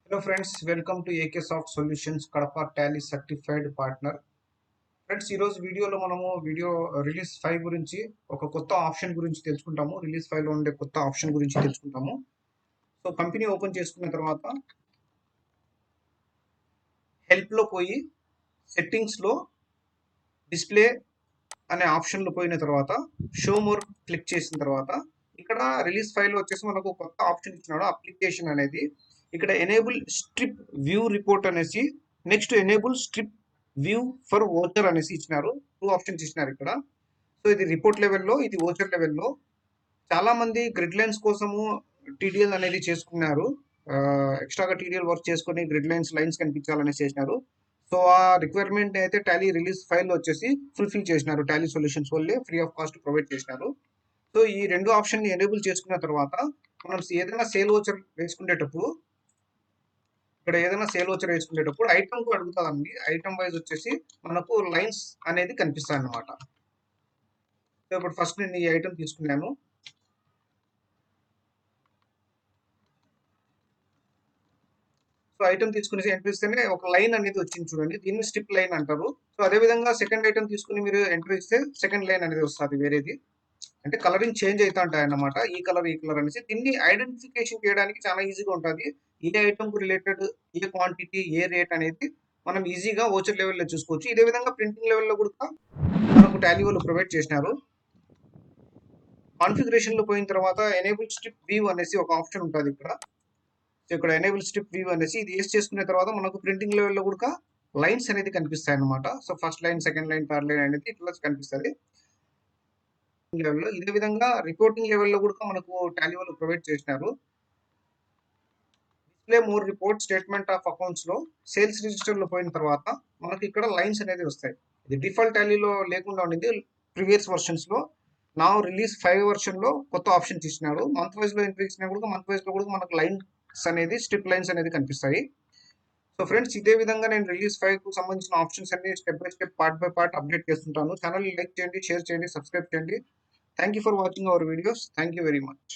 Hello friends, welcome to AK Soft Solutions Kadapa Tally Certified Partner. Friends ఈ రోజు వీడియోలో మనము రిలీజ్ 5 గురించి ఒక కొత్త ఆప్షన్ గురించి తెలుసుకుంటాము. రిలీజ్ 5 లో ఉండే కొత్త ఆప్షన్ గురించి తెలుసుకుంటాము. సో కంపెనీ ఓపెన్ చేసుకున్న తర్వాత హెల్ప్ లో పోయి సెట్టింగ్స్ లో డిస్ప్లే అనే ఆప్షన్ లో పోయిన తర్వాత షో మోర్ క్లిక్ చేసిన తర్వాత ఇక్కడ రిలీజ్ 5 లో వచ్చేసి మనకు కొత్త ఆప్షన్ ఇచ్చినాడు అప్లికేషన్ అనేది. ఇక్కడ ఎనేబుల్ స్ట్రిప్ వ్యూ రిపోర్ట్ అనేసి next enable strip view for voucher అనేసి ఇచ్చినారు. 2 ఆప్షన్స్ ఇచ్చినారు ఇక్కడ. సో ఇది రిపోర్ట్ లెవెల్లో, ఇది ఓచర్ లెవెల్లో. చాలా మంది గ్రిడ్ లైన్స్ కోసము టీడీఎల్ అనేది చేసుకున్నారు. ఎక్స్ట్రాగా టీడీఎల్ వర్క్ చేసుకొని గ్రిడ్ లైన్స్ కనిపించాలనేసి చేసినారు. సో ఆ రిక్వైర్మెంట్ అయితే టాలీ రిలీజ్ ఫైల్ వచ్చేసి ఫుల్ఫిల్ చేసినారు. టాలీ సొల్యూషన్స్ వల్లే ఫ్రీ ఆఫ్ కాస్ట్ ప్రొవైడ్ చేసినారు. సో ఈ రెండు ఆప్షన్ ని ఎనేబుల్ చేసుకున్న తర్వాత మనం ఏదైనా సేల్ ఓచర్ వేసుకునేటప్పుడు ఐటమ్ కు అడుగుతుందండి. ఐటమ్ వైజ్ వచ్చేసి మనకు లైన్స్ అనేది కనిపిస్తాయి అన్నమాట. సో ఇప్పుడు ఫస్ట్ నేను ఈ ఐటమ్ తీసుకున్నాను. సో ఐటమ్ తీసుకునేసి ఎంటర్ ఇస్తేనే ఒక లైన్ అనేది వచ్చింది చూడండి. దీన్ని స్ట్రిప్ లైన్ అంటారు. సో అదే విధంగా సెకండ్ ఐటమ్ తీసుకుని మీరు ఎంటర్ ఇస్తే సెకండ్ లైన్ అనేది వస్తుంది వేరేది. అంటే కలరింగ్ చేంజ్ అవుతా ఉంటాయి అన్నమాట. ఈ కలర్ అనేసి దీన్ని ఐడెంటిఫికేషన్ చేయడానికి చాలా ఈజీగా ఉంటుంది. ఏ ఐటమ్ కు రిలేటెడ్ ఏ క్వాంటిటీ ఏ రేట్ అనేది మనం ఈజీగా ఓచర్ లెవెల్లో చూసుకోవచ్చు. ఇదే విధంగా ప్రింటింగ్ లెవెల్లో కూడా మనకు టాలీ వాళ్ళు ప్రొవైడ్ చేసినారు. కాన్ఫిగరేషన్ లో పోయిన తర్వాత ఎనేబుల్ స్ట్రిప్ వ్యూ అనేసి ఒక ఆప్షన్ ఉంటుంది ఇక్కడ. సో ఇక్కడ ఎనేబుల్ స్ట్రిప్ వ్యూ అనేసి ఇది యూస్ చేసుకున్న తర్వాత మనకు ప్రింటింగ్ లెవెల్లో కూడా లైన్స్ అనేది కనిపిస్తాయి అన్నమాట. So first line, second line, third line అనేది ఇట్లా కనిపిస్తుంది లెవెల్లో. ఇదే విధంగా రిపోర్టింగ్ లెవెల్లో కూడా మనకు టాలీ వాళ్ళు ప్రొవైడ్ చేసినారు. Display more report statement of accounts లో సేల్స్ రిజిస్టర్ లో పోయిన తర్వాత మనకి ఇక్కడ లైన్స్ అనేది వస్తాయి. ఇది డిఫాల్ట్ టాలీలో లేకుండా ఉండేది ప్రీవియస్ వర్షన్స్ లో. నా రిలీజ్ 5 వర్షన్ లో కొత్త ఆప్షన్ ఇచ్చినాడు. మంత్ వైజ్ లో ఎంట్రీ ఇచ్చినా కూడా మంత్ వైజ్ లో కూడా మనకు లైన్స్ అనేది స్ట్రిప్ లైన్స్ అనేది కనిపిస్తాయి. సో ఫ్రెండ్స్ ఇదే విధంగా నేను రిలీజ్ 5 కు సంబంధించిన ఆప్షన్స్ అన్ని step by step, part by part update చేస్తుంటాను. ఛానల్ లైక్ చేయండి, షేర్ చేయండి, సబ్స్క్రైబ్ చేయండి. Thank you for watching our videos. Thank you very much.